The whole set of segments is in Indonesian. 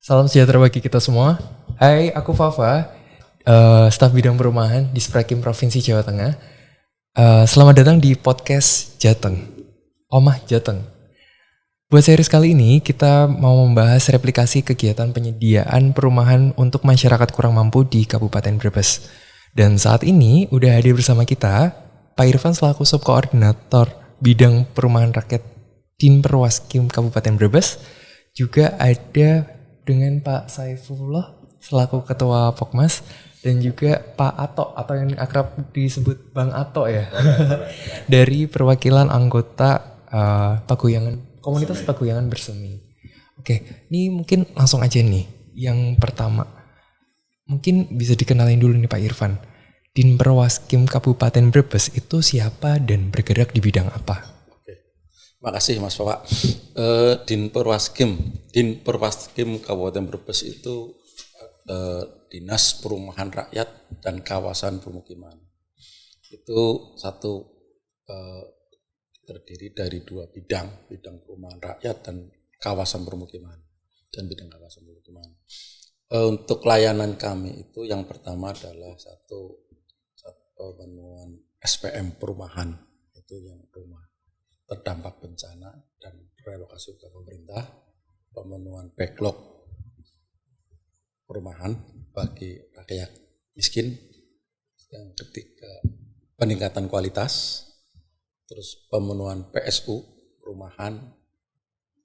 Salam sejahtera bagi kita semua. Hai, aku Fafa, staf bidang perumahan di Sprakim Provinsi Jawa Tengah. Selamat datang di podcast Jateng, Omah Jateng. Buat series kali ini, kita mau membahas replikasi kegiatan penyediaan perumahan untuk masyarakat kurang mampu di Kabupaten Brebes. Dan saat ini udah hadir bersama kita, Pak Irfan selaku subkoordinator bidang perumahan rakyat Dinperwaskim Kabupaten Brebes. Juga ada dengan Pak Saifullah selaku Ketua Pokmas dan juga Pak Ato atau yang akrab disebut Bang Ato ya dari perwakilan anggota Pagoyangan Komunitas Pagoyangan Bersemi. Oke, ini mungkin langsung aja nih. Yang pertama, mungkin bisa dikenalin dulu nih Pak Irfan. Dinperwaskim Kabupaten Brebes itu siapa dan bergerak di bidang apa? Makasih Mas Fawa. Dinperwaskim Kabupaten Brebes itu Dinas Perumahan Rakyat dan Kawasan Permukiman. Itu satu terdiri dari dua bidang perumahan rakyat dan kawasan permukiman dan bidang kawasan permukiman. Untuk layanan kami itu yang pertama adalah satu pemenuhan SPM perumahan, itu yang rumah terdampak bencana dan relokasi ke pemerintah, pemenuhan backlog perumahan bagi rakyat miskin, yang ketiga peningkatan kualitas, terus pemenuhan PSU perumahan,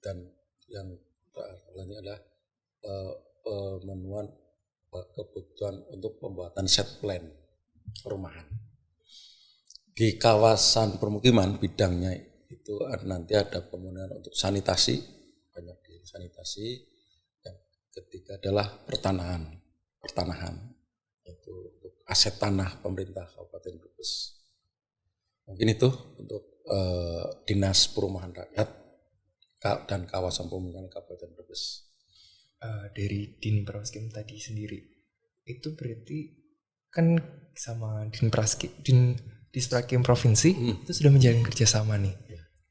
dan yang terakhir adalah pemenuhan kebutuhan untuk pembuatan set plan perumahan. Di kawasan permukiman bidangnya itu nanti ada pemenuhan untuk sanitasi, banyak di sanitasi. Yang ketiga adalah pertanahan, yaitu untuk aset tanah pemerintah Kabupaten Brebes. Mungkin itu untuk Dinas Perumahan Rakyat dan Kawasan Permukiman Kabupaten Brebes. Dari Dinperwaskim tadi sendiri, itu berarti kan sama Disprakim Provinsi itu sudah menjalin kerjasama nih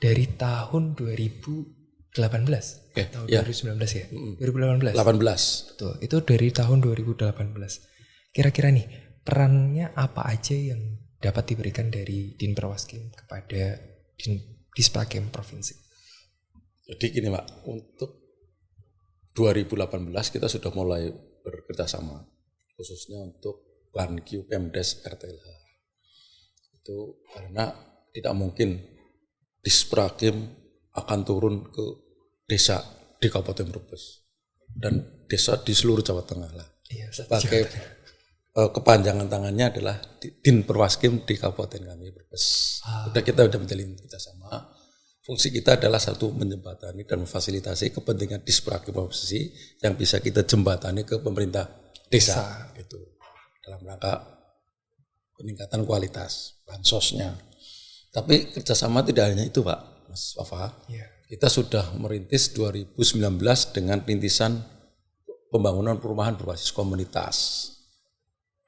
dari tahun 2018 tahun 2019 ya 2018 betul, itu dari tahun 2018. Kira-kira nih perannya apa aja yang dapat diberikan dari Dinperwaskim kepada Disprakim Provinsi? Jadi gini Pak, untuk 2018 kita sudah mulai bekerjasama khususnya untuk Banqi Pemdes RTLH. Itu karena tidak mungkin Disprakim akan turun ke desa di Kabupaten Brebes dan desa di seluruh Jawa Tengah lah. Iya, sebagai kepanjangan tangannya adalah Dinperwaskim di Kabupaten kami Brebes. Kita sudah menjalin kerjasama. Fungsi kita adalah satu menjembatani dan memfasilitasi kepentingan Disprakim Provinsi yang bisa kita jembatani ke pemerintah desa. Gitu. Dalam rangka peningkatan kualitas bansosnya. Tapi kerjasama tidak hanya itu Pak, Mas Fafa. Kita sudah merintis 2019 dengan rintisan pembangunan perumahan berbasis komunitas.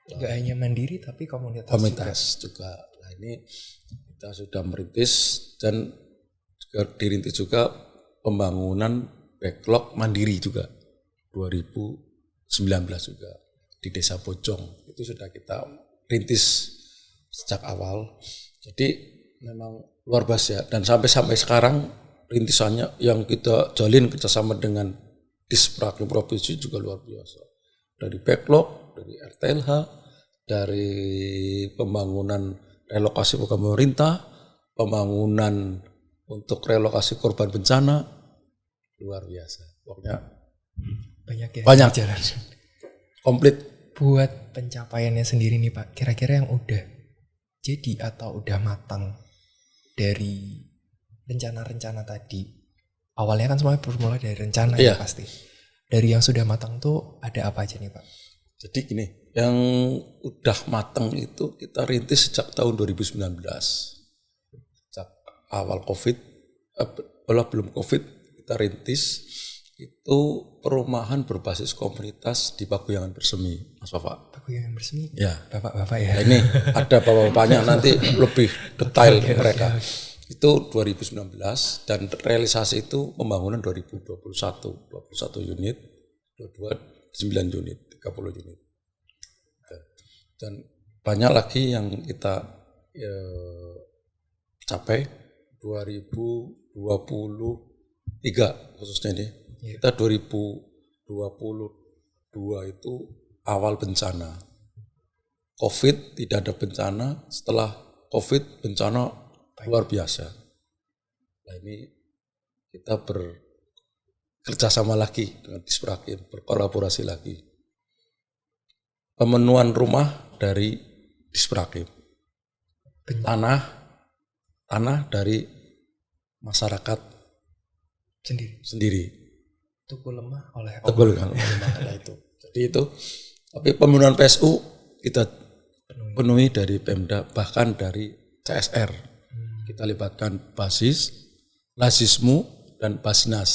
Tidak hanya mandiri tapi komunitas juga. Nah ini kita sudah merintis dan dirintis juga pembangunan backlog mandiri juga 2019 juga di Desa Bojong. Itu sudah kita rintis sejak awal. Jadi memang luar biasa dan sampai sekarang rintisannya yang kita jalin kerjasama dengan Disprakim Provinsi juga luar biasa. Dari backlog, dari RTLH, dari pembangunan relokasi pemerintah, pembangunan untuk relokasi korban bencana, luar biasa. Pokoknya banyak jalan. Komplit. Buat pencapaiannya sendiri nih Pak, kira-kira yang udah jadi atau udah matang dari rencana-rencana tadi. Awalnya kan semuanya bermula dari rencana ya pasti. Dari yang sudah matang tuh ada apa aja nih Pak? Jadi gini, yang udah matang itu kita rintis sejak tahun 2019. Sejak awal COVID, belum COVID kita rintis itu perumahan berbasis komunitas di Pagoyangan Bersemi, Mas Bapak. Pagoyangan Bersemi? Ya. Bapak-bapak ya? Nah, ini ada bapak-bapaknya nanti lebih detail mereka. Itu 2019 dan realisasi itu pembangunan 21 unit 9 unit, 30 unit. Dan banyak lagi yang kita capai 2023 khususnya ini. Kita 2022 itu awal bencana. COVID tidak ada bencana, setelah COVID bencana luar biasa. Nah ini kita bekerja sama lagi dengan Disprakim, berkolaborasi lagi. Pemenuhan rumah dari Disprakim. Tanah dari masyarakat sendiri. Tuku lemah oleh lemah itu. Jadi itu. Tapi pemenuhan PSU kita penuhi dari Pemda, bahkan dari CSR. Kita libatkan Basis, Lazismu, dan Basnas.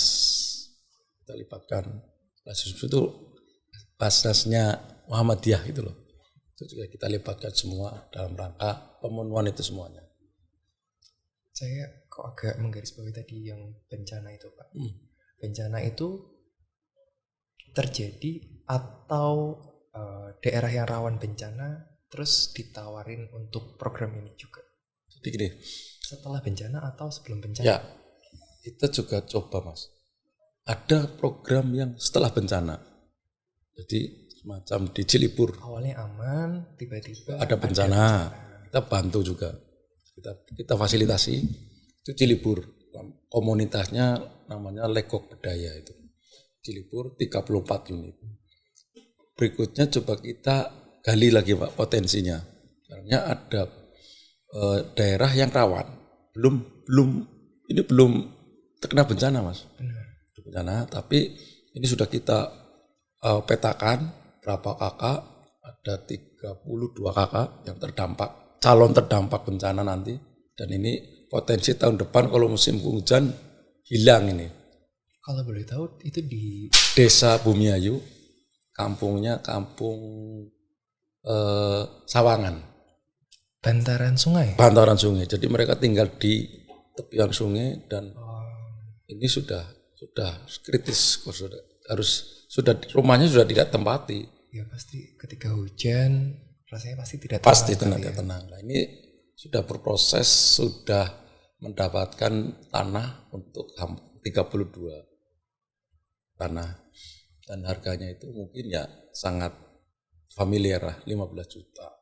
Kita libatkan Lazismu itu Basnasnya Muhammadiyah gitu loh. Itu juga kita libatkan semua dalam rangka pemenuhan itu semuanya. Saya kok agak menggarisbawahi tadi yang bencana itu, Pak. Bencana itu terjadi atau daerah yang rawan bencana terus ditawarin untuk program ini juga. Jadi gini. Setelah bencana atau sebelum bencana? Ya, kita juga coba Mas. Ada program yang setelah bencana. Jadi semacam di Cilipur. Awalnya aman, tiba-tiba ada bencana. Kita bantu juga. Kita fasilitasi. Itu Cilipur. Komunitasnya namanya Legok Bedaya itu. Cilipur 34 unit. Berikutnya coba kita gali lagi Pak potensinya. Karena ada daerah yang rawan. Belum terkena bencana Mas. Bencana, tapi ini sudah kita petakan berapa kakak, ada 32 kakak yang terdampak, calon terdampak bencana nanti. Dan ini potensi tahun depan kalau musim hujan hilang ini. Kalau boleh tahu itu di Desa Bumiayu, kampungnya kampung Sawangan. bantaran sungai. Bantaran sungai. Jadi mereka tinggal di tepian sungai dan ini sudah kritis, rumahnya sudah tidak tempati. Ya pasti ketika hujan rasanya pasti tidak tenang. Pasti tidak tenang. Nah, ini sudah berproses, sudah mendapatkan tanah untuk 32 tanah dan harganya itu mungkin ya sangat familiar lah, 15 juta.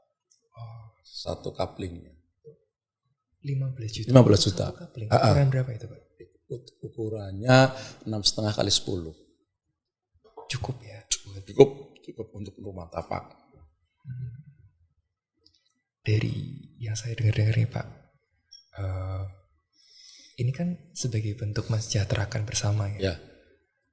Satu kaplingnya. 15 juta. 15 juta. Satu kapling. Ukuran berapa itu, Pak? Ukurannya 6,5 kali 10. Cukup ya. Cukup untuk rumah tapak. Dari yang saya dengar nih Pak, ini kan sebagai bentuk mensejahterakan bersama ya. Ya.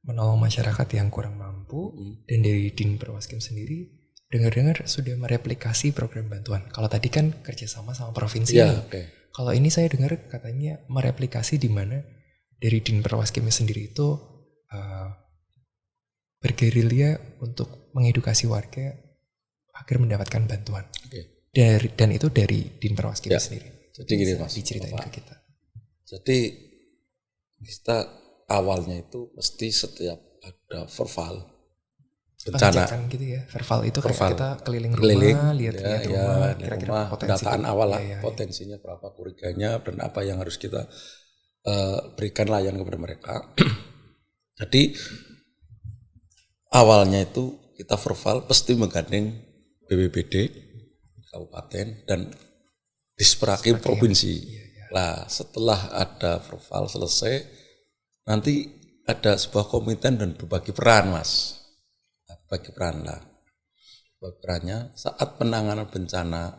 Menolong masyarakat yang kurang mampu. Dan dari Din Perwaskim sendiri dengar-dengar sudah mereplikasi program bantuan. Kalau tadi kan kerjasama sama provinsi. Ya, okay. Kalau ini saya dengar katanya mereplikasi di mana dari Din Perwaskimnya sendiri itu bergerilya untuk mengedukasi warga agar mendapatkan bantuan. Okay. Dan itu dari Din Perwaskim sendiri. Jadi gini Mas, diceritain ke kita. Jadi kita awalnya itu mesti setiap ada verbal bencana gitu ya. Verbal itu kayak kita keliling rumah, lihat-lihat rumah, kira-kira pendataan awal lah, potensinya berapa, kuriganya dan apa yang harus kita berikan layan kepada mereka. Jadi awalnya itu kita verbal pasti menggandeng BPBD kabupaten dan Disprakim provinsi. Lah setelah ada verbal selesai, nanti ada sebuah komiten dan berbagi peran Mas. Bagi peran lah. Bagi perannya saat penanganan bencana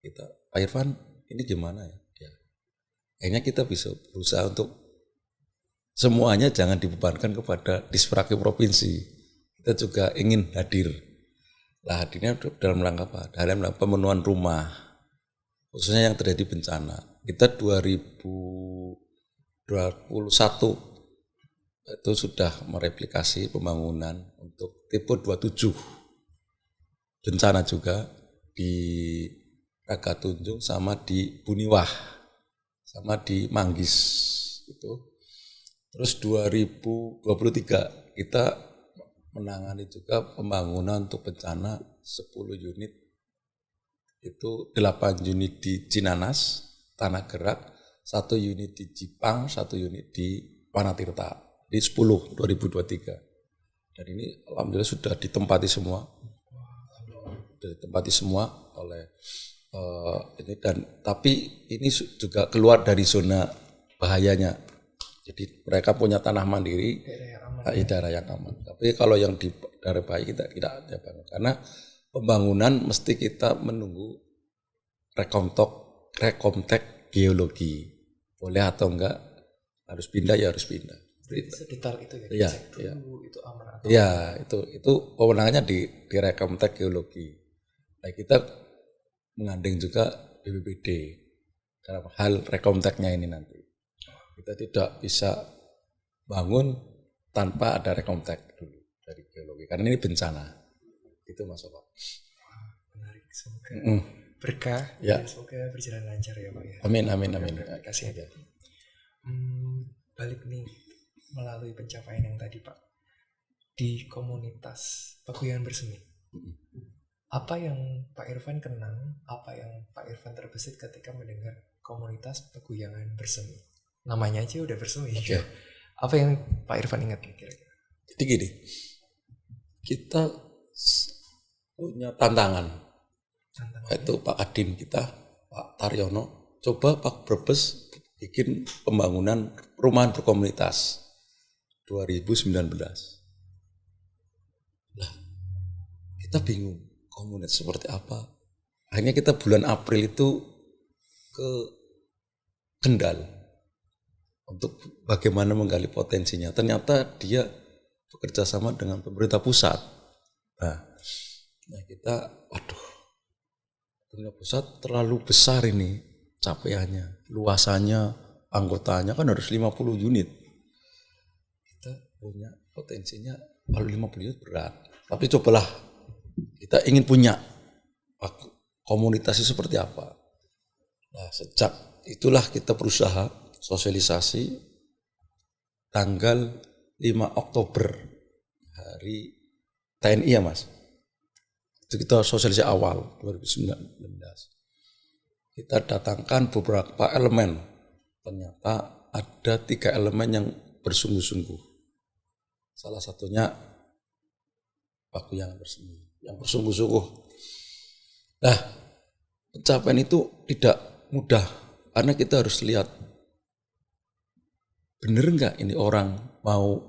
kita, Pak Irfan ini gimana ya? Kayaknya kita bisa berusaha untuk semuanya jangan dibebankan kepada Disprakim provinsi. Kita juga ingin hadir. Lah hadirnya dalam rangka apa? Dalam rangka pemenuhan rumah, khususnya yang terjadi bencana. Kita 2021 itu sudah mereplikasi pembangunan untuk tipe 27 bencana juga di Raga Tunjung sama di Buniwah sama di Manggis itu. Terus 2023 kita menangani juga pembangunan untuk bencana 10 unit. Itu 8 unit di Cinanas, Tanah Gerak, 1 unit di Jipang, 1 unit di Wanatirta. Di 10 2023. Dan ini alhamdulillah sudah ditempati semua. Sudah ditempati semua oleh ini, dan tapi ini juga keluar dari zona bahayanya. Jadi mereka punya tanah mandiri, daerah yang aman. Tapi kalau yang di daerah bahaya kita tidak ada banget. Karena pembangunan mesti kita menunggu rekomtek geologi. Boleh atau enggak, harus pindah ya harus pindah. Sedetail itu ya? Iya. Itu aman atau ya, itu kewenangannya di rekomtek geologi. Nah, kita menggandeng juga BPBD dalam hal rekomteknya ini nanti. Kita tidak bisa bangun tanpa ada rekomtek dulu dari geologi, karena ini bencana. Itu Mas Pak. Menarik, semoga berkah ya. Dan semoga berjalan lancar ya Pak ya. Amin. Terima kasih ya. Balik nih melalui pencapaian yang tadi Pak di komunitas Paguyuban Bersemi. Apa yang Pak Irfan kenang, apa yang Pak Irfan terbesit ketika mendengar komunitas Paguyuban Bersemi? Namanya aja udah bersemi. Okay. Apa yang Pak Irfan ingat kira-kira? Jadi gini, kita punya tantangan. Itu Pak Kadin kita, Pak Taryono, coba Pak Brebes bikin pembangunan perumahan berkomunitas 2019. Lah, kita bingung komunitas seperti apa. Akhirnya kita bulan April itu ke Kendal untuk bagaimana menggali potensinya. Ternyata dia bekerja sama dengan pemerintah pusat. Nah kita, pemerintah pusat terlalu besar ini capaiannya, luasannya, anggotanya kan harus 50 unit. Kita punya potensinya, kalau 50 unit berat. Tapi cobalah, kita ingin punya komunitasnya seperti apa. Nah, sejak itulah kita berusaha sosialisasi tanggal 5 Oktober, hari TNI ya Mas. Itu kita sosialisasi awal 2019. Kita datangkan beberapa elemen. Ternyata ada 3 elemen yang bersungguh-sungguh. Salah satunya Paguyuban Bersemi yang bersungguh-sungguh. Nah, pencapaian itu tidak mudah karena kita harus lihat bener nggak ini orang mau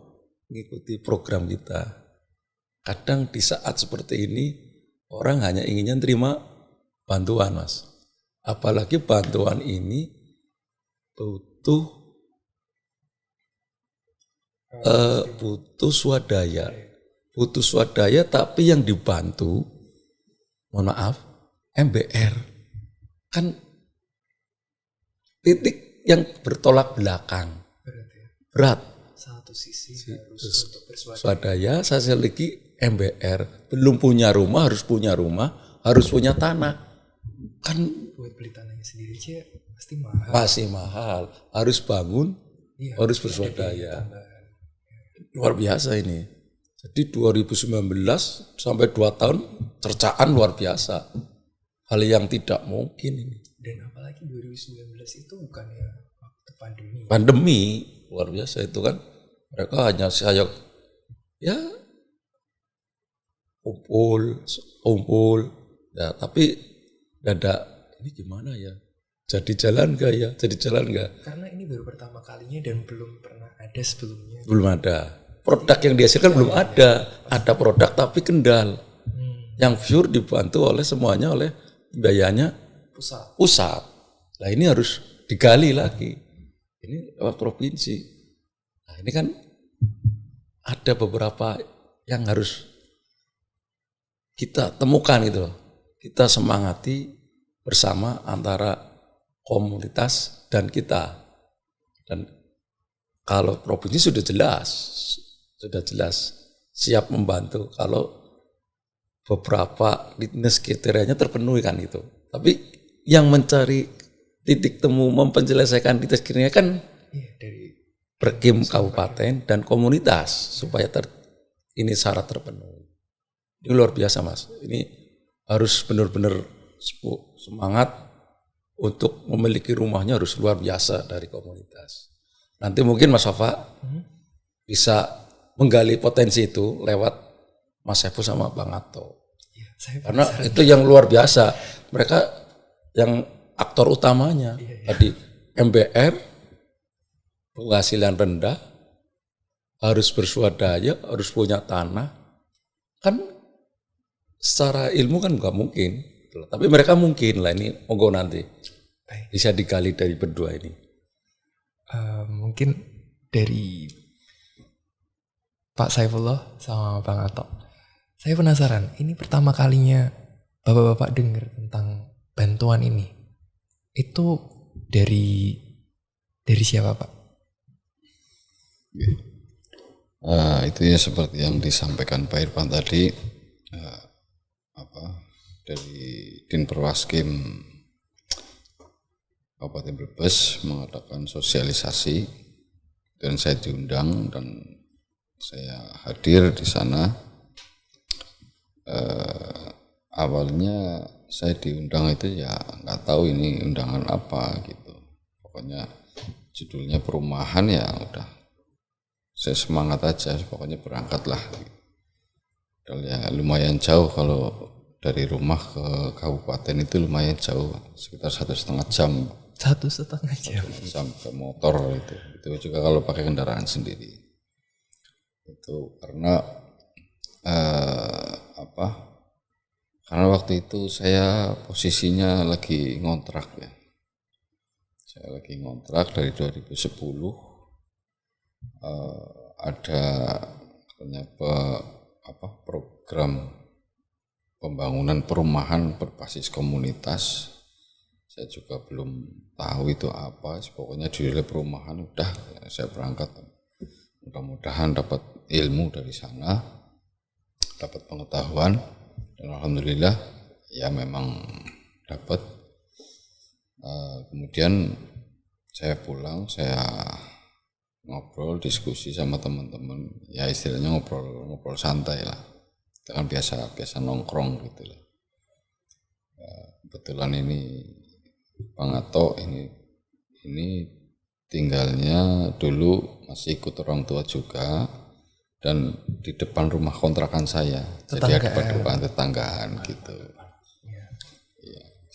mengikuti program kita. Kadang di saat seperti ini orang hanya inginnya terima bantuan Mas. Apalagi bantuan ini butuh swadaya. Butuh swadaya tapi yang dibantu, mohon maaf, MBR. Kan titik yang bertolak belakang. Berat. Satu sisi harus untuk berswadaya, saya lagi MBR. Belum punya rumah, harus punya rumah, harus punya tanah. Kan buat beli tanahnya sendiri aja pasti mahal. Pasti mahal. Harus bangun, harus berswadaya. Luar biasa ini. Jadi 2019 sampai 2 tahun cercaan luar biasa. Hal yang tidak mungkin ini. Dan apalagi 2019 itu bukannya waktu pandemi. Pandemi luar biasa itu kan. Mereka hanya saya kumpul. Ya, tapi ada ini gimana ya? Jadi jalan gak ya? Karena ini baru pertama kalinya dan belum pernah ada sebelumnya. Belum ada. Produk yang dihasilkan belum ada. Ada produk tapi kendal. Yang pure dibantu oleh semuanya oleh biayanya pusat. Nah ini harus digali lagi. Ini lewat provinsi. Nah ini kan ada beberapa yang harus kita temukan itu. Kita semangati bersama antara komunitas dan kita. Dan kalau provinsi sudah jelas siap membantu kalau beberapa litmus kriterianya terpenuhi kan itu. Tapi yang mencari titik temu mempenyelesaikan litmus kriteria kan dari Perkim kabupaten dan komunitas supaya ini syarat terpenuhi. Ini luar biasa Mas. Ini harus benar-benar semangat untuk memiliki rumahnya harus luar biasa dari komunitas. Nanti mungkin Mas Wafa bisa menggali potensi itu lewat Mas Saiful sama Bang Ato. Karena itu yang luar biasa. Mereka yang aktor utamanya. Tadi MBR, penghasilan rendah, harus berswadaya, harus punya tanah. Kan secara ilmu kan nggak mungkin. Tapi mereka mungkin lah, ini monggo nanti bisa digali dari berdua ini. Mungkin dari Pak Saifullah sama Bang Ato. Saya penasaran, ini pertama kalinya Bapak-bapak dengar tentang bantuan ini. Itu dari siapa Pak? Itu ya seperti yang disampaikan Pak Irfan tadi, dari Din Perwaskim Kabupaten Brebes mengadakan sosialisasi dan saya diundang dan saya hadir di sana. Awalnya saya diundang itu ya nggak tahu ini undangan apa gitu. Pokoknya judulnya perumahan ya udah. Saya semangat aja, pokoknya berangkatlah. Dan ya lumayan jauh kalau dari rumah ke kabupaten itu lumayan jauh, sekitar 1,5 jam. 1,5 jam. Sampai motor itu juga kalau pakai kendaraan sendiri. Itu karena karena waktu itu saya posisinya lagi ngontrak ya. Saya lagi ngontrak dari 2010. Ada program pembangunan perumahan berbasis komunitas. Saya juga belum tahu itu apa, pokoknya judulnya perumahan, udah saya berangkat. Mudah-mudahan dapat ilmu dari sana, dapat pengetahuan, dan alhamdulillah ya memang dapat. Kemudian saya pulang, saya ngobrol, diskusi sama teman-teman, ya istilahnya ngobrol santai lah, itu kan biasa nongkrong gitu lah. Kebetulan ini Bang Ato ini tinggalnya dulu masih ikut orang tua juga dan di depan rumah kontrakan saya, jadi ada depan tetanggaan gitu.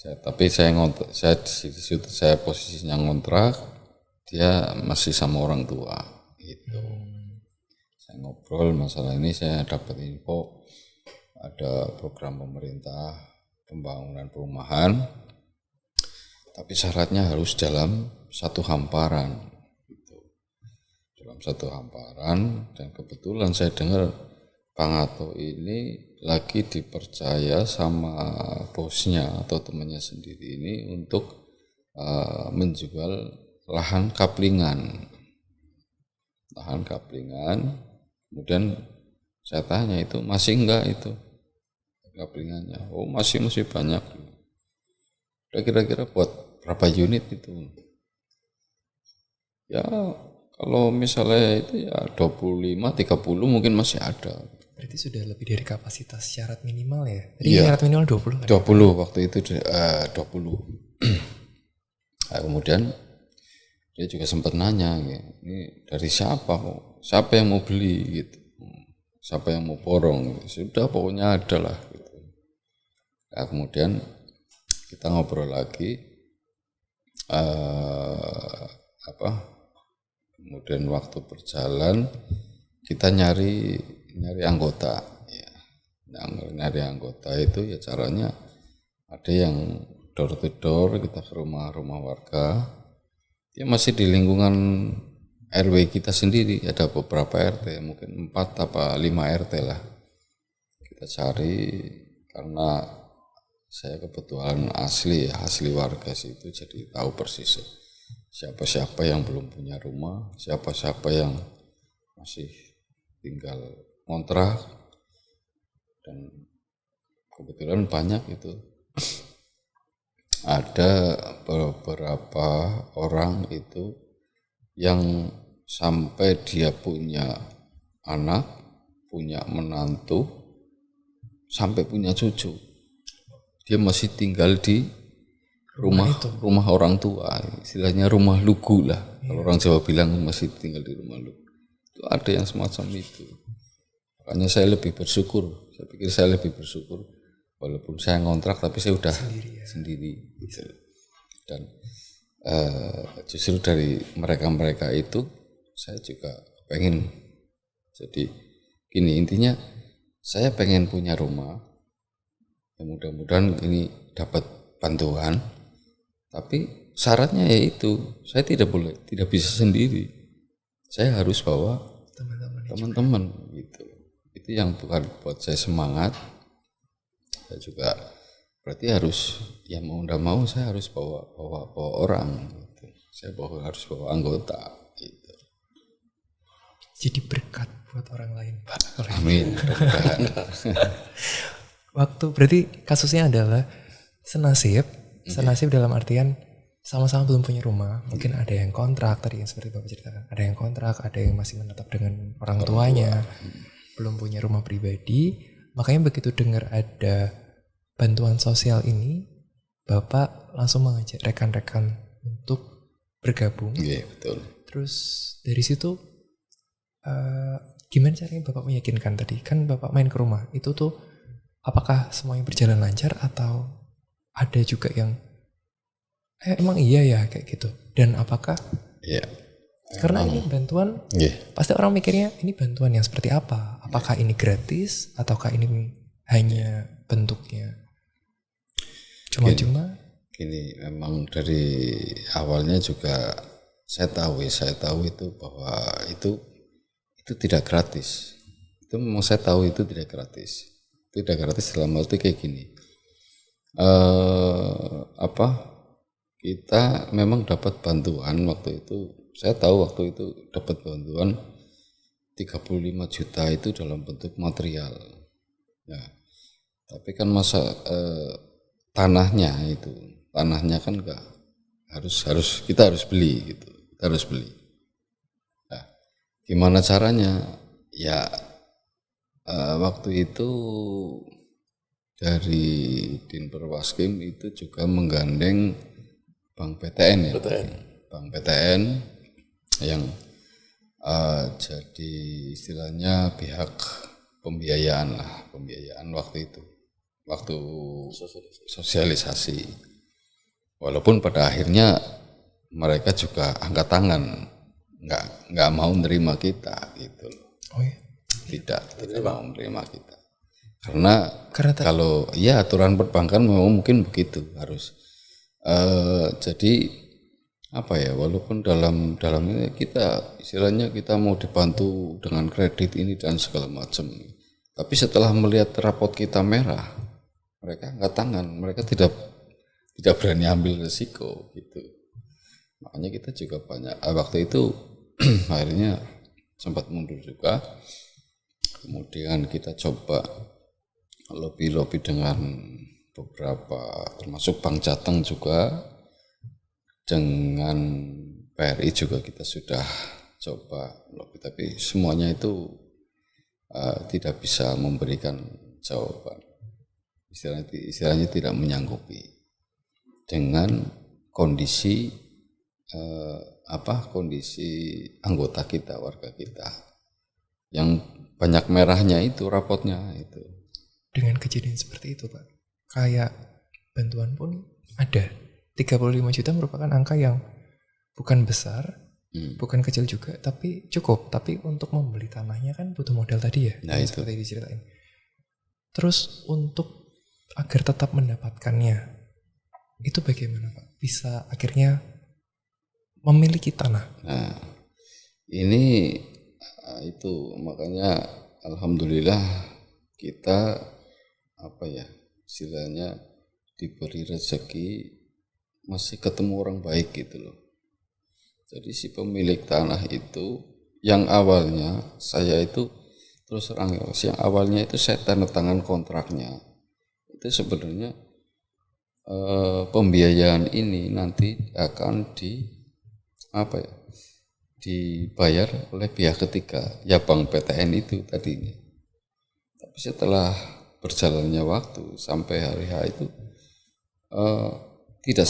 Ya, tapi saya posisinya ngontrak, dia masih sama orang tua gitu. Saya ngobrol masalah ini, saya dapat info ada program pemerintah pembangunan perumahan, tapi syaratnya harus dalam satu hamparan gitu. Dalam satu hamparan, dan kebetulan saya dengar Bang Ato ini lagi dipercaya sama bosnya atau temannya sendiri ini untuk menjual lahan kaplingan. Kemudian saya tanya, itu masih enggak itu kaplingannya? Oh masih banyak. Kira-kira buat berapa unit itu? Ya kalau misalnya itu ya 25-30 mungkin masih ada. Berarti sudah lebih dari kapasitas syarat minimal ya? Tadi Iya, syarat minimal 20 kan? 20 waktu itu 20. Nah, kemudian dia juga sempat nanya, ini dari siapa kok? Siapa yang mau beli gitu? Siapa yang mau borong? Sudah pokoknya ada lah gitu. Nah, kemudian kita ngobrol lagi, kemudian waktu berjalan kita nyari anggota, ya. Nyari anggota itu ya caranya ada yang door to door, kita ke rumah-rumah warga. Ya masih di lingkungan RW kita sendiri, ada beberapa RT, mungkin 4 apa 5 RT lah. Kita cari, karena saya kebetulan asli warga situ, jadi tahu persis siapa-siapa yang belum punya rumah, siapa-siapa yang masih tinggal ngontrak, dan kebetulan banyak itu. Ada beberapa orang itu yang sampai dia punya anak, punya menantu sampai punya cucu, dia masih tinggal di rumah orang tua, istilahnya rumah lugu lah. Kalau orang Jawa bilang masih tinggal di rumah lugu. Itu ada yang semacam itu. Makanya saya lebih bersyukur. Saya pikir saya lebih bersyukur walaupun saya ngontrak tapi saya udah sendiri gitu. Dan justru dari mereka itu saya juga pengen, jadi gini intinya, saya pengen punya rumah, ya mudah-mudahan ini dapat bantuan, tapi syaratnya yaitu saya tidak bisa sendiri, saya harus bawa teman-teman gitu. Itu yang bukan buat saya semangat. Saya juga berarti harus, ya mau ndak mau saya harus bawa orang gitu. Saya harus bawa anggota gitu. Jadi berkat buat orang lain, Pak. Amin. Waktu berarti kasusnya adalah senasib dalam artian sama-sama belum punya rumah. Mungkin ada yang kontrak tadi yang seperti Bapak ceritakan. Ada yang kontrak, ada yang masih menetap dengan orang tuanya. Belum punya rumah pribadi. Makanya begitu dengar ada bantuan sosial ini, Bapak langsung mengajak rekan-rekan untuk bergabung. Iya, betul. Terus dari situ gimana caranya Bapak meyakinkan tadi? Kan Bapak main ke rumah, itu tuh apakah semuanya berjalan lancar atau ada juga yang emang iya ya kayak gitu? Dan apakah karena ini bantuan, pasti orang mikirnya ini bantuan yang seperti apa? Apakah ini gratis ataukah ini hanya bentuknya cuma-cuma? Gini, memang dari awalnya juga saya tahu itu bahwa itu tidak gratis. Itu memang saya tahu itu tidak gratis. Tidak gratis dalam arti kayak gini. Kita memang dapat bantuan waktu itu. Saya tahu waktu itu dapat bantuan 35 juta itu dalam bentuk material. Nah, tapi kan tanahnya kan enggak kita harus beli gitu. Kita harus beli. Nah, gimana caranya? Ya waktu itu dari Dinperwaskim itu juga menggandeng Bank BTN ya. Bank BTN yang jadi istilahnya pihak pembiayaan waktu itu, waktu sosialisasi. Walaupun pada akhirnya mereka juga angkat tangan, nggak mau nerima kita gitu loh. Oh iya. Tidak mau menerima kita. Karena kalau ya aturan perbankan memang mungkin begitu harus. Jadi apa ya, walaupun dalam ini kita istilahnya kita mau dibantu dengan kredit ini dan segala macam, tapi setelah melihat rapot kita merah, mereka angkat tangan, mereka tidak berani ambil risiko gitu. Makanya kita juga banyak waktu itu akhirnya sempat mundur juga. Kemudian kita coba lobby dengan beberapa, termasuk Bank Jateng juga, dengan BRI juga kita sudah coba lobby, tapi semuanya itu tidak bisa memberikan jawaban, istilahnya tidak menyanggupi dengan kondisi kondisi anggota kita, warga kita yang banyak merahnya itu rapotnya itu. Dengan kejadian seperti itu Pak, kayak bantuan pun ada 35 juta merupakan angka yang bukan besar, bukan kecil juga, tapi cukup. Tapi untuk membeli tanahnya kan butuh modal tadi ya, nah, itu seperti diceritain. Terus untuk agar tetap mendapatkannya, itu bagaimana Pak? Bisa akhirnya memiliki tanah? Nah, ini itu makanya alhamdulillah kita istilahnya diberi rezeki masih ketemu orang baik gitu loh. Jadi si pemilik tanah itu yang awalnya saya itu terus terang yang awalnya itu saya tanda tangan kontraknya itu sebenarnya pembiayaan ini nanti akan dibayar oleh pihak ketiga ya Bank BTN itu tadinya. Tapi setelah berjalannya waktu sampai hari H itu tidak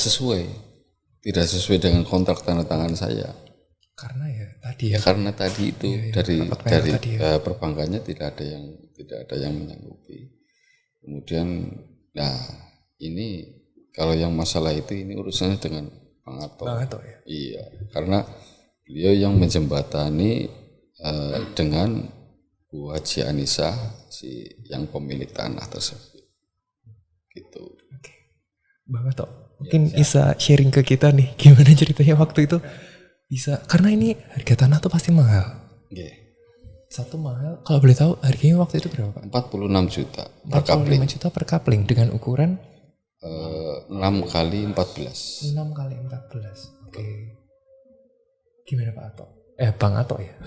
sesuai dengan kontrak tanda tangan saya. Karena ya tadi ya. Karena tadi itu dari tadi ya. perbankannya tidak ada yang menyanggupi. Kemudian, nah ini kalau yang masalah itu ini urusannya dengan Bang Ato. Ya. Iya, karena beliau yang menjembatani dengan Bu Haji Anissa yang pemilik tanah tersebut. Gitu. Oke. Bang Ato, mungkin bisa sharing ke kita nih gimana ceritanya waktu itu bisa, karena ini harga tanah tuh pasti mahal. Yeah. Satu mahal, kalau boleh tahu harganya waktu itu berapa Pak? 46 juta 45 juta per kapling dengan ukuran 6 kali 14. 6 kali 14. Oke. Gimana Pak Ato? Bang Ato ya?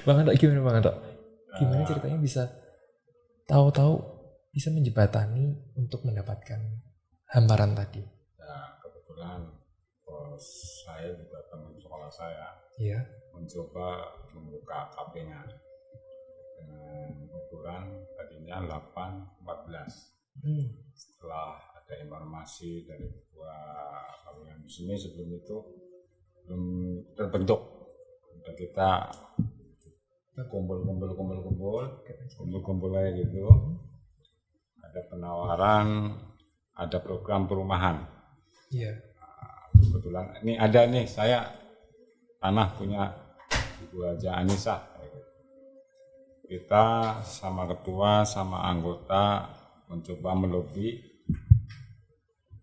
Bang Ato gimana Bang Ato? Gimana ceritanya bisa tahu-tahu bisa menjembatani untuk mendapatkan hamparan tadi? Ya kebetulan bos saya juga teman sekolah saya. Iya. Mencoba membuka KP-nya dengan ukuran tadinya 8-14. Setelah ada informasi dari ketua kawinan muslimin sebelum itu belum terbentuk, udah kita kumpul aja gitu. Ada penawaran, ada program perumahan. Iya. Kebetulan ini ada nih, saya tanah punya Ibu Haji Anissa. Kita sama ketua sama anggota mencoba melobi,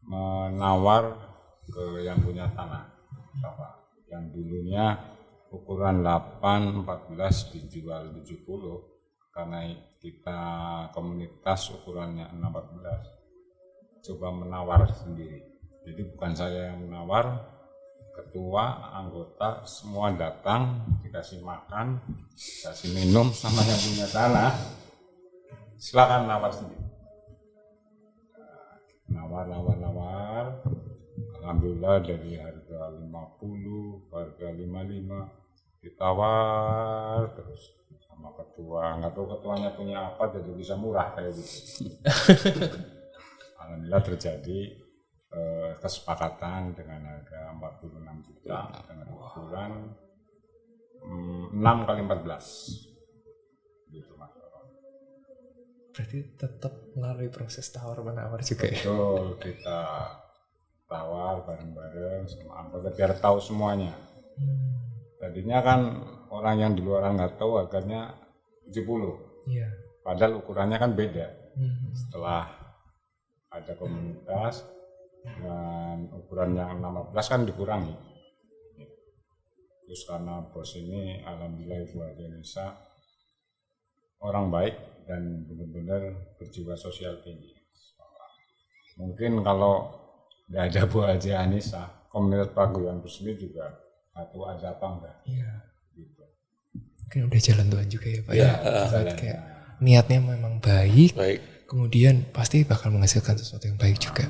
menawar ke yang punya tanah, yang dulunya ukuran 8-14 dijual 70, karena kita komunitas ukurannya 6-14, coba menawar sendiri. Jadi bukan saya yang menawar, ketua, anggota semua datang, dikasih makan, dikasih minum sama yang punya tanah, silakan nawar sendiri. Nawar, alhamdulillah dari harga 50, harga 55 ditawar terus sama ketua. Nggak tahu ketuanya punya apa jadi bisa murah kayak gitu. Alhamdulillah terjadi kesepakatan dengan harga 46 juta dengan ukuran 6 kali 14 gitu Mas. Berarti tetap melalui proses tawar-menawar juga ya? Betul, kita tawar bareng-bareng sama anggota biar tahu semuanya. Tadinya kan orang yang di luar nggak tahu harganya 70. Iya. Padahal ukurannya kan beda. Setelah ada komunitas dengan ukuran yang 16 kan dikurangi. Terus karena bos ini alhamdulillah Ibu Haji Anissa orang baik dan benar-benar berjiwa sosial tinggi. Mungkin kalau tidak ada Bu Haji Anissa, komunitas paguyuban resmi juga atau ada apa enggak? Iya. Gitu. Mungkin udah jalan Tuhan juga ya Pak. Iya, Kayak niatnya memang baik, Baik. kemudian pasti bakal menghasilkan sesuatu yang baik juga.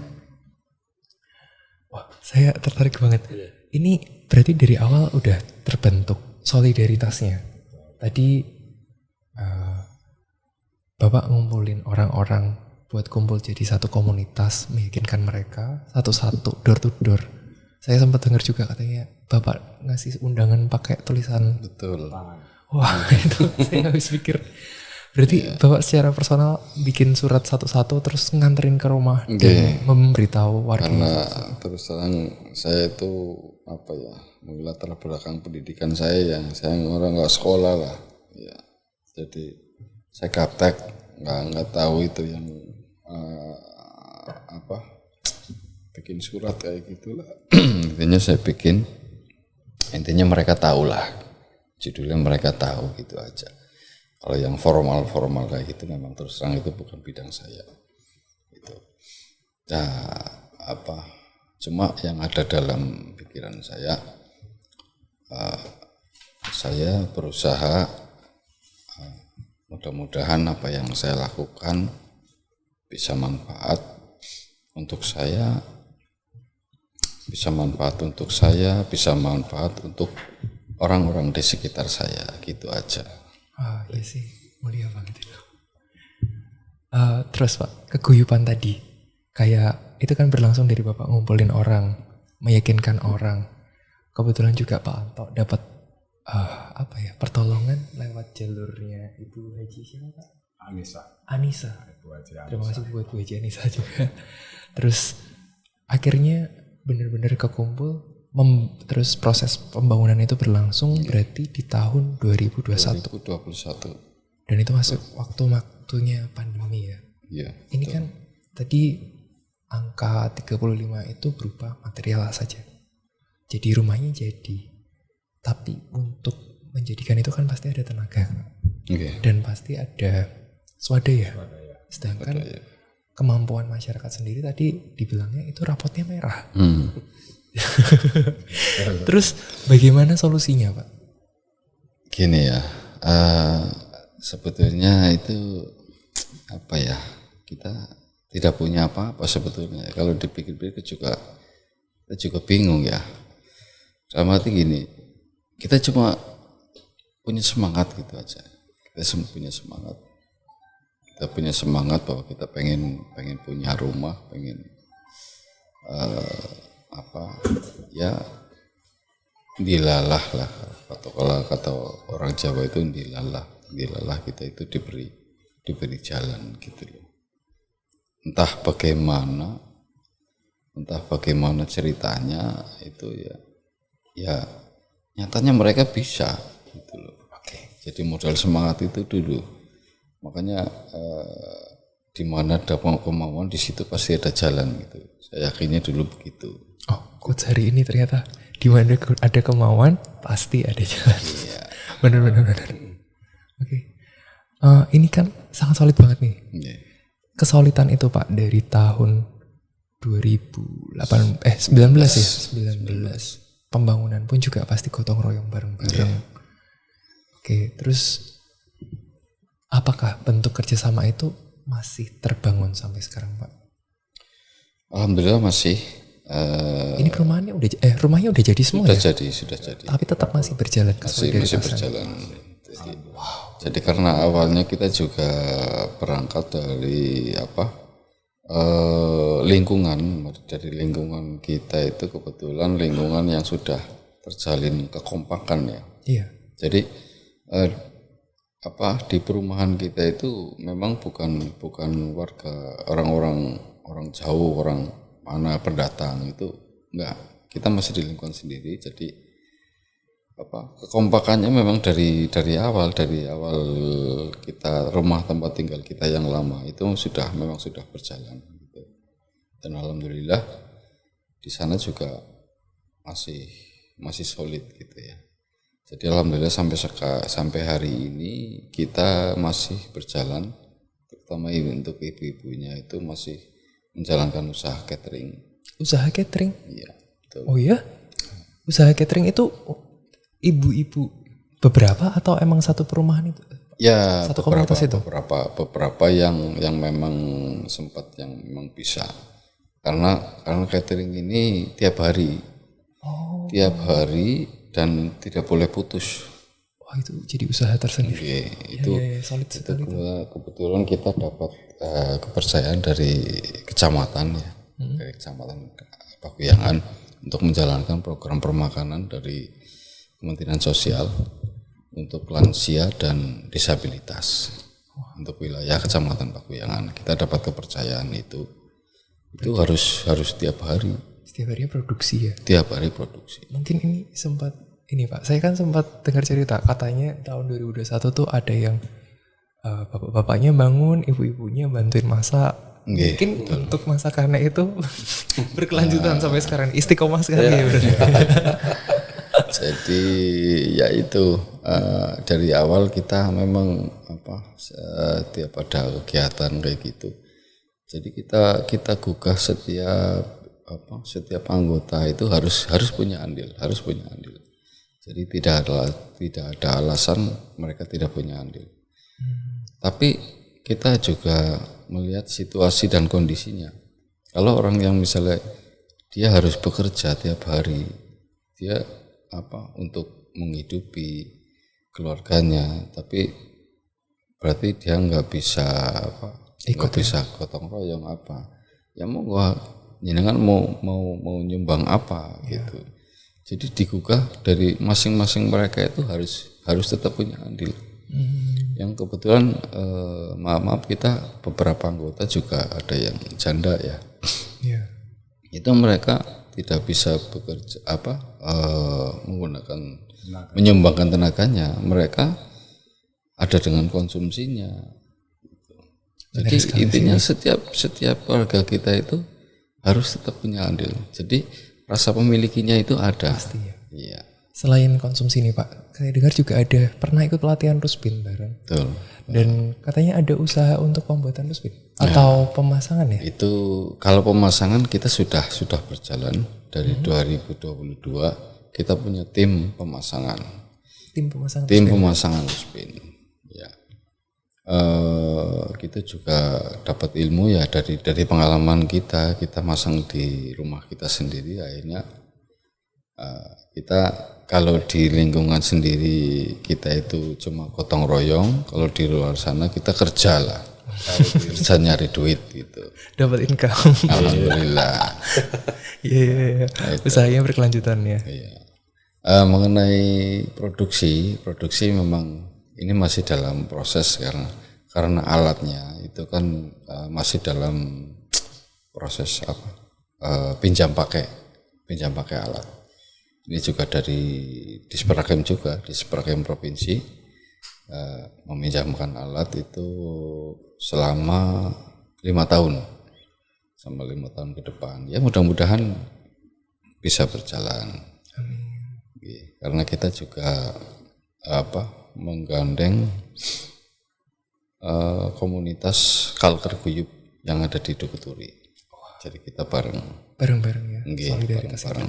Wah, saya tertarik banget. Ini berarti dari awal udah terbentuk solidaritasnya. Tadi Bapak ngumpulin orang-orang buat kumpul jadi satu komunitas, meyakinkan mereka satu-satu, door to door. Saya sempat dengar juga katanya Bapak ngasih undangan pakai tulisan. Betul. Wah, itu saya habis pikir. Berarti Bapak secara personal bikin surat satu-satu terus nganterin ke rumah dan memberitahu warga. Karena terus terang saya itu apa ya, latar belakang pendidikan saya orang nggak sekolah lah, ya. Jadi saya gaptek, nggak tahu itu yang bikin surat kayak gitulah. Intinya saya bikin, intinya mereka tahu lah, judulnya mereka tahu gitu aja. Kalau yang formal kayak gitu memang terus terang itu bukan bidang saya. Gitu. Nah, cuma yang ada dalam pikiran saya berusaha mudah-mudahan apa yang saya lakukan bisa manfaat untuk saya, bisa manfaat untuk orang-orang di sekitar saya, gitu aja. Iya sih, mulia banget itu. terus Pak, keguyupan tadi. Kayak itu kan berlangsung dari Bapak ngumpulin orang, meyakinkan orang. Kebetulan juga Pak Anto dapat pertolongan lewat jalurnya Ibu Haji siapa Pak? Anissa. Terima kasih buat Bu Haji Anissa juga. Terus akhirnya benar-benar kekumpul, terus proses pembangunan itu berlangsung berarti di tahun 2021. Dan itu masuk waktunya pandemi ya. Iya. Ini kan tadi angka 35 itu berupa material saja. Jadi rumahnya jadi. Tapi untuk menjadikan itu kan pasti ada tenaga. Dan pasti ada swadaya. Sedangkan kemampuan masyarakat sendiri tadi dibilangnya itu rapotnya merah. Terus bagaimana solusinya Pak? Gini ya, sebetulnya itu kita tidak punya apa-apa sebetulnya. Kalau dipikir-pikir kita juga bingung ya. Sama arti gini, kita cuma punya semangat gitu aja. Kita punya semangat. Kita punya semangat bahwa kita pengen punya rumah, pengen dilalah lah, atau kalau kata orang Jawa itu dilalah kita itu diberi jalan gitu loh. Entah bagaimana ceritanya itu ya nyatanya mereka bisa gitu loh. Jadi modal semangat itu dulu. Makanya di mana ada kemauan di situ pasti ada jalan gitu. Saya yakinnya dulu begitu. Quotes hari ini ternyata di mana ada kemauan pasti ada jalan. Iya. Benar. Oke. Ini kan sangat solid banget nih. Iya. Kesulitan itu Pak dari tahun 19 ya, 19. Pembangunan pun juga pasti gotong royong bareng-bareng. Iya. Oke, terus apakah bentuk kerjasama itu masih terbangun sampai sekarang Pak? Alhamdulillah masih. Ini rumahnya udah jadi semua Sudah ya? jadi. Tapi tetap masih berjalan Masih berjalan. Jadi karena awalnya kita juga berangkat dari lingkungan. Dari lingkungan kita itu kebetulan lingkungan yang sudah terjalin kekompakan ya. Iya. Jadi di perumahan kita itu memang bukan warga orang jauh, orang mana pendatang itu enggak. Kita masih di lingkungan sendiri. Jadi kekompakannya memang dari awal kita rumah tempat tinggal kita yang lama itu memang sudah berjalan gitu. Dan alhamdulillah di sana juga masih solid gitu ya. Jadi alhamdulillah sampai hari ini kita masih berjalan, terutama untuk ibu-ibunya itu masih menjalankan usaha catering. Usaha catering? Iya, betul. Oh iya? Usaha catering itu ibu-ibu beberapa atau emang satu perumahan itu? Ya, satu komunitas itu? Beberapa yang memang sempat yang memang bisa. Karena catering ini tiap hari. Tiap hari dan tidak boleh putus. Wah, itu jadi usaha tersendiri. Itu solid sekali. Kebetulan kita dapat kepercayaan dari kecamatan ya, dari kecamatan Pakuyangan untuk menjalankan program permakanan dari Kementerian Sosial untuk lansia dan disabilitas untuk wilayah kecamatan Pakuyangan. Kita dapat kepercayaan itu harus setiap hari. Setiap harinya produksi ya? Tiap hari produksi. Mungkin ini Pak, saya kan sempat dengar cerita katanya tahun 2021 tuh ada yang bapak-bapaknya bangun, ibu-ibunya bantuin masak. Mungkin betul. Untuk masakannya itu berkelanjutan sampai sekarang, istiqomah sekali ya. Jadi ya itu dari awal kita memang setiap ada kegiatan kayak gitu. Jadi kita gugah setiap anggota itu harus punya andil. Jadi tidak ada alasan mereka tidak punya andil. Tapi kita juga melihat situasi dan kondisinya. Kalau orang yang misalnya dia harus bekerja tiap hari, dia untuk menghidupi keluarganya, tapi berarti dia nggak bisa nggak bisa gotong royong apa. Ya mau jenengan mau nyumbang apa gitu. Jadi digugah dari masing-masing mereka itu harus tetap punya andil. Yang kebetulan maaf kita beberapa anggota juga ada yang janda ya. Iya. Itu mereka tidak bisa bekerja menggunakan menyumbangkan tenaganya, mereka ada dengan konsumsinya. Jadi intinya setiap keluarga kita itu harus tetap punya andil. Jadi rasa pemilikinya itu ada. Pasti ya. Iya. Selain konsumsi nih Pak, saya dengar juga ada pernah ikut pelatihan Rusbin bareng. Betul. Dan katanya ada usaha untuk pembuatan Rusbin atau pemasangan ya? Itu kalau pemasangan kita sudah berjalan dari 2022, kita punya tim pemasangan. Tim pemasangan. Tim pemasangan Rusbin. Ya. Kita juga dapat ilmu ya dari pengalaman kita masang di rumah kita sendiri, akhirnya kita kalau di lingkungan sendiri kita itu cuma gotong royong, kalau di luar sana kita kerja lah, kerja nyari duit gitu. Dapat income. Alhamdulillah. Iya. Usahanya berkelanjutan ya. Iya. Mengenai produksi memang ini masih dalam proses karena alatnya itu kan masih dalam proses pinjam pakai alat. Ini juga dari Disperkim provinsi meminjamkan alat itu selama 5 tahun ke depan. Ya mudah-mudahan bisa berjalan. Karena kita juga menggandeng komunitas Kalker Guyub yang ada di Dukuturi. Jadi kita bareng ya. Solidaritas bareng.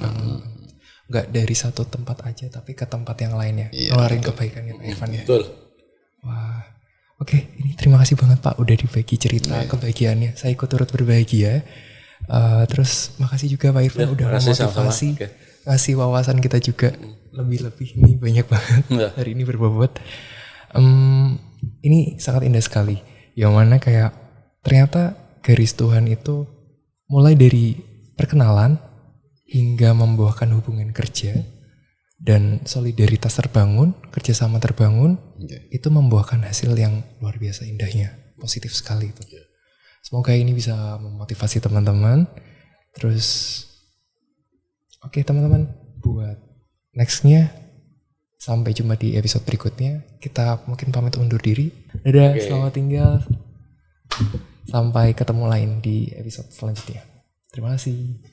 Nggak dari satu tempat aja tapi ke tempat yang lain ya. Ngeluarin kebaikannya Pak Irfan ya. Betul. Wah. Oke, ini terima kasih banget Pak udah dibagi cerita kebahagiaannya. Saya ikut turut berbahagia. Terus makasih juga Pak Irfan udah memotivasi, ngasih wawasan kita juga lebih-lebih ini banyak banget hari ini berbobot. Ini sangat indah sekali. Yang mana kayak ternyata garis Tuhan itu mulai dari perkenalan hingga membuahkan hubungan kerja dan solidaritas terbangun, kerjasama terbangun, itu membuahkan hasil yang luar biasa indahnya, positif sekali itu. Semoga ini bisa memotivasi teman-teman. Terus, oke teman-teman, buat nextnya sampai jumpa di episode berikutnya. Kita mungkin pamit undur diri. Dadah, selamat tinggal. Sampai ketemu lain di episode selanjutnya. Terima kasih.